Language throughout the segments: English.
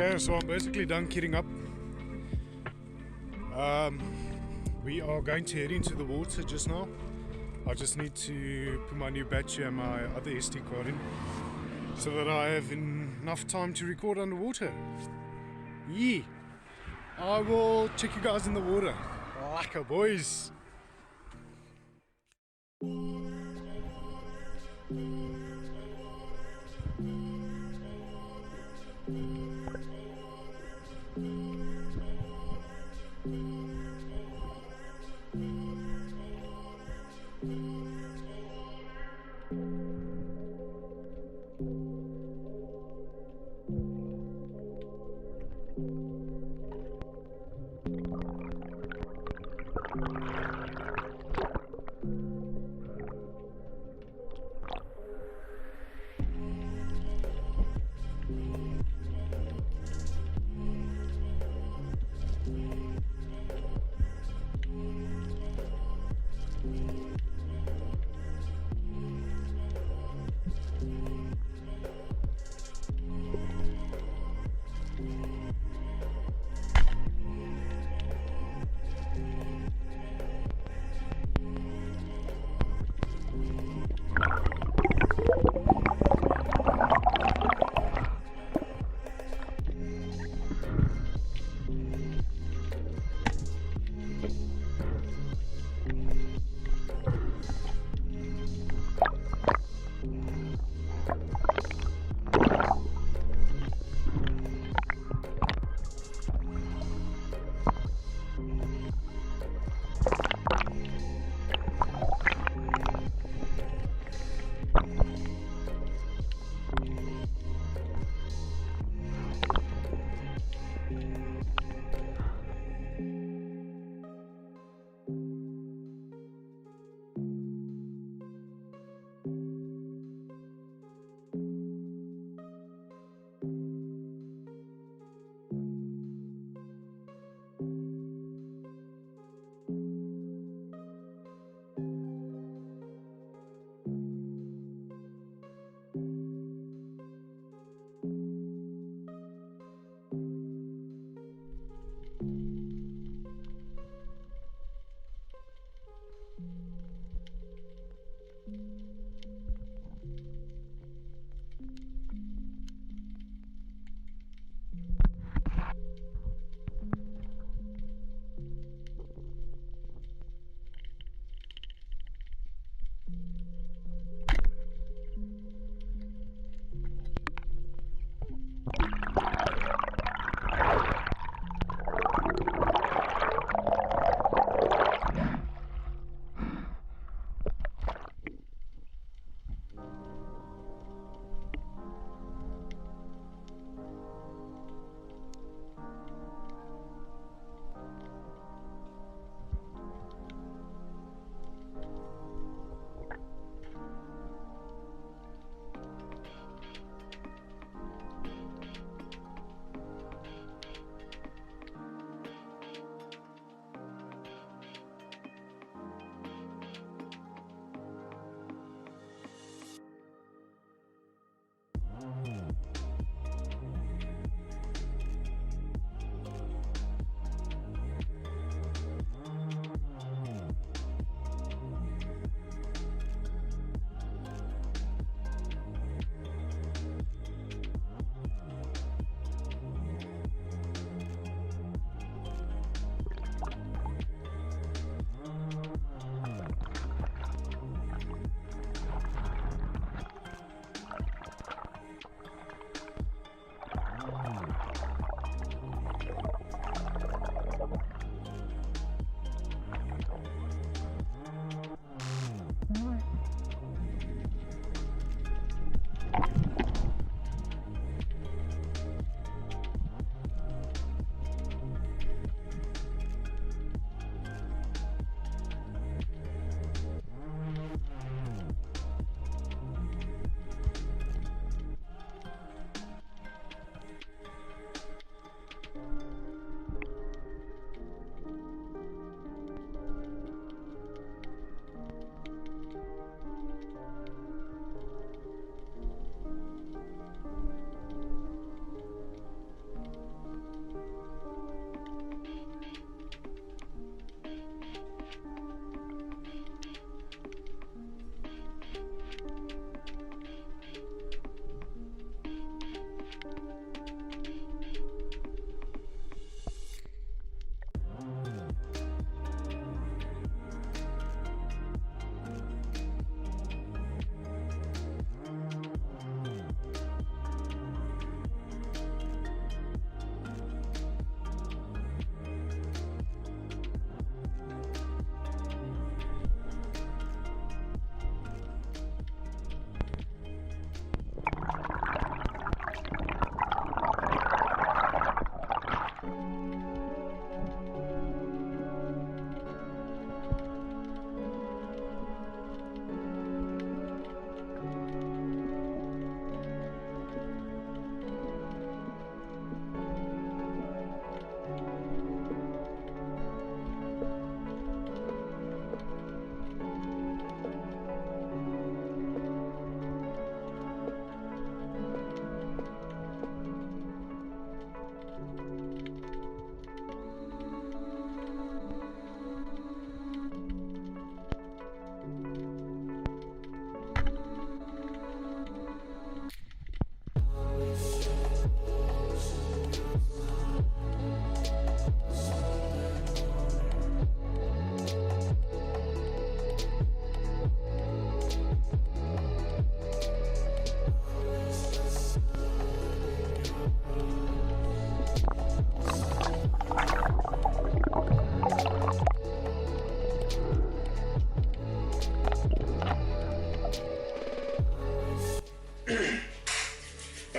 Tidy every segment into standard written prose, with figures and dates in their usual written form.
Okay, so I'm basically done kitting up. We are going to head into the water just now. I just need to put my new battery and my other SD card in so that I have enough time to record underwater. Yeah, I will check you guys in the water. Lekker boys.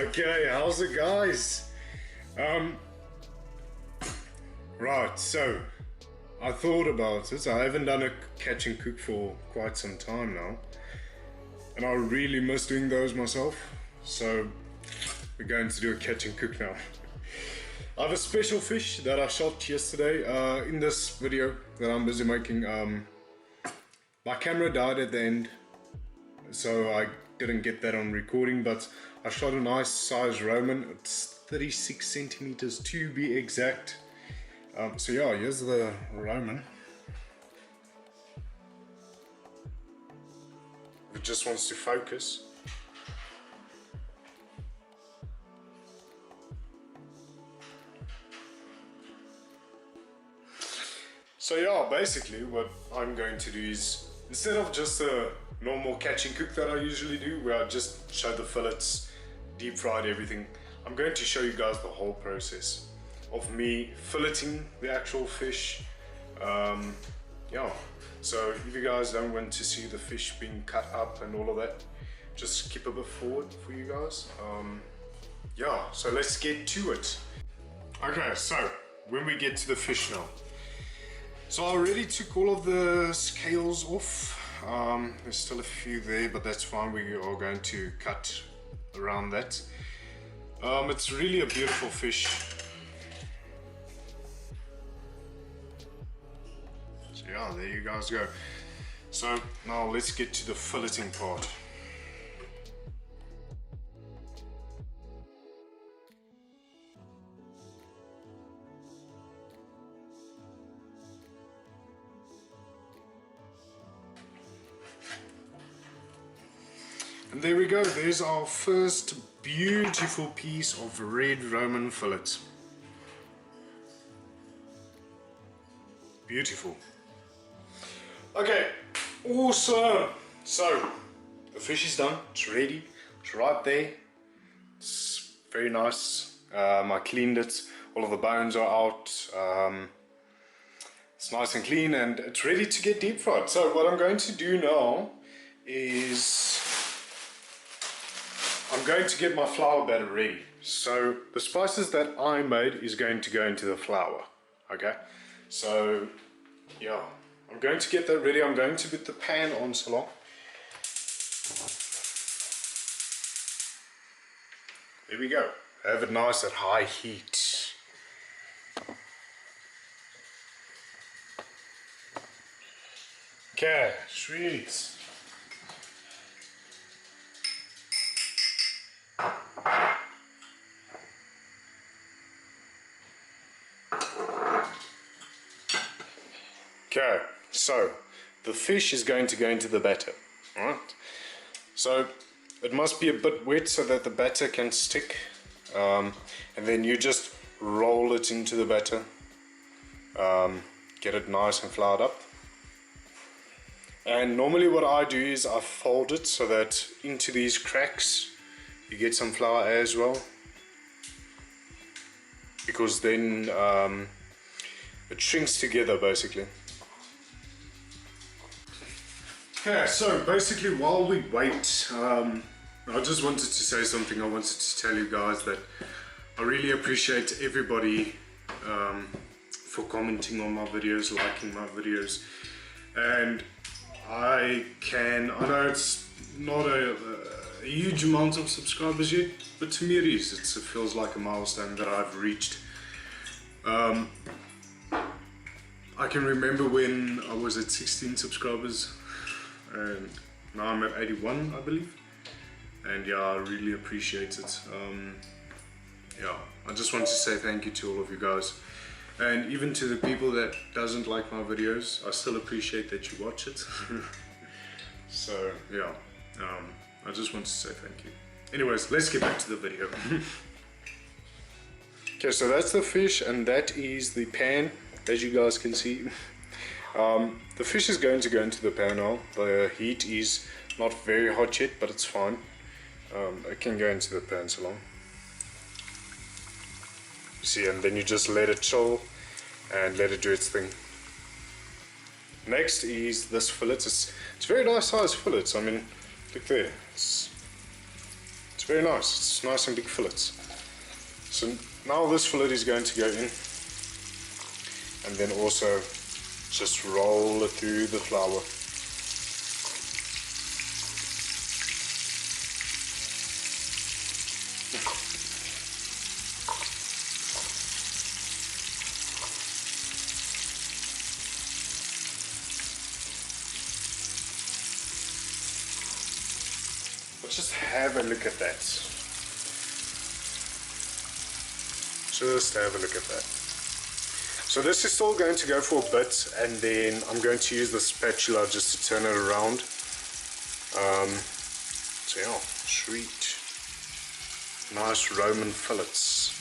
Okay, how's it guys? Right, so I thought about it. I haven't done a catch and cook for quite some time now, and I really miss doing those myself, so we're going to do a catch and cook now. I have a special fish that I shot yesterday in this video that I'm busy making. My camera died at the end, so I didn't get that on recording, but I shot a nice size Roman. It's 36 centimeters to be exact. So yeah, here's the Roman. If it just wants to focus. So yeah, basically what I'm going to do is, instead of just a normal catch and cook that I usually do, where I just show the fillets, deep fried everything, I'm going to show you guys the whole process of me filleting the actual fish. Yeah, so if you guys don't want to see the fish being cut up and all of that, just skip a bit forward for you guys. Yeah, so let's get to it. Okay, so when we get to the fish now, so I already took all of the scales off. There's still a few there, but that's fine. We are going to cut around that. It's really a beautiful fish. So yeah, there you guys go. So now let's get to the filleting part. And there we go, there's our first beautiful piece of red Roman fillet. Beautiful. Okay, awesome. So the fish is done, it's ready, it's right there. It's very nice. I cleaned it, all of the bones are out. It's nice and clean and it's ready to get deep fried. So what I'm going to do now is I'm going to get my flour batter ready. So the spices that I made is going to go into the flour. Okay, so yeah, I'm going to get that ready. I'm going to put the pan on so long. There we go. Have it nice at high heat. Okay, sweet. Okay, so the fish is going to go into the batter, alright? So it must be a bit wet so that the batter can stick, and then you just roll it into the batter, get it nice and floured up. And normally what I do is I fold it so that into these cracks you get some flour as well, because then it shrinks together basically. Okay, so basically while we wait, I just wanted to say something. I wanted to tell you guys that I really appreciate everybody for commenting on my videos, liking my videos, and I know it's not a huge amount of subscribers yet, but to me it is. It feels like a milestone that I've reached. I can remember when I was at 16 subscribers, and now I'm at 81, I believe. And yeah, I really appreciate it. Yeah, I just want to say thank you to all of you guys, and even to the people that doesn't like my videos. I still appreciate that you watch it. So yeah, I just want to say thank you. Anyways, let's get back to the video. Okay, so that's the fish and that is the pan, as you guys can see. The fish is going to go into the pan now. The heat is not very hot yet, but it's fine. It can go into the pan so long. You see, and then you just let it chill and let it do its thing. Next is this fillet. It's very nice size fillets. I mean, look there. It's very nice. It's nice and big fillets. So now this fillet is going to go in, and then also just roll it through the flour. Just have a look at that. Just have a look at that. So this is still going to go for a bit, and then I'm going to use the spatula just to turn it around. So yeah, sweet, nice Roman fillets.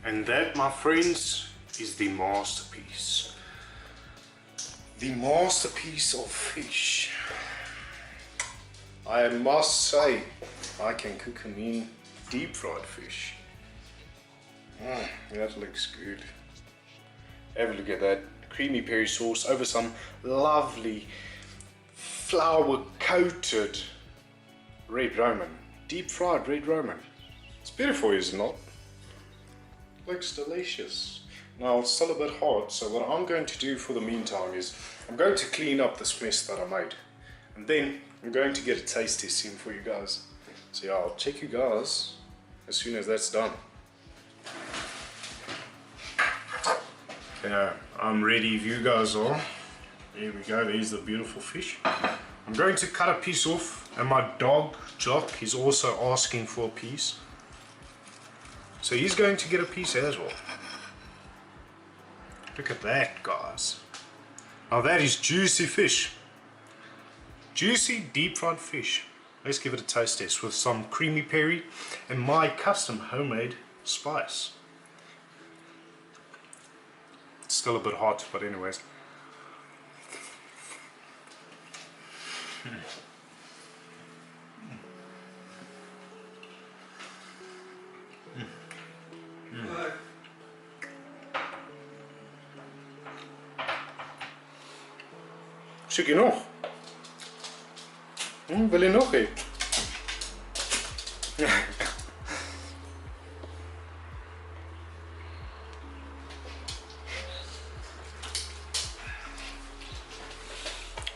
And that, my friends, is the masterpiece. The masterpiece of fish. I must say, I can cook a mean deep fried fish. That looks good. Have a look at that. Creamy peri sauce over some lovely flour coated red Roman. Deep fried red Roman. It's beautiful, is it not? Looks delicious. Now it's still a bit hot, so what I'm going to do for the meantime is I'm going to clean up this mess that I made, and then I'm going to get a taste testing for you guys. So yeah, I'll check you guys as soon as that's done. Okay, I'm ready if you guys are. There we go, there's the beautiful fish. I'm going to cut a piece off, and my dog Jock is also asking for a piece. So he's going to get a piece as well. Look at that, guys. Now that is juicy fish. Juicy deep fried fish. Let's give it a taste test with some creamy peri and my custom homemade spice. It's still a bit hot, but anyways. Zoek je nog? Wil je nog een?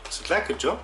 Is het lekker, Joe?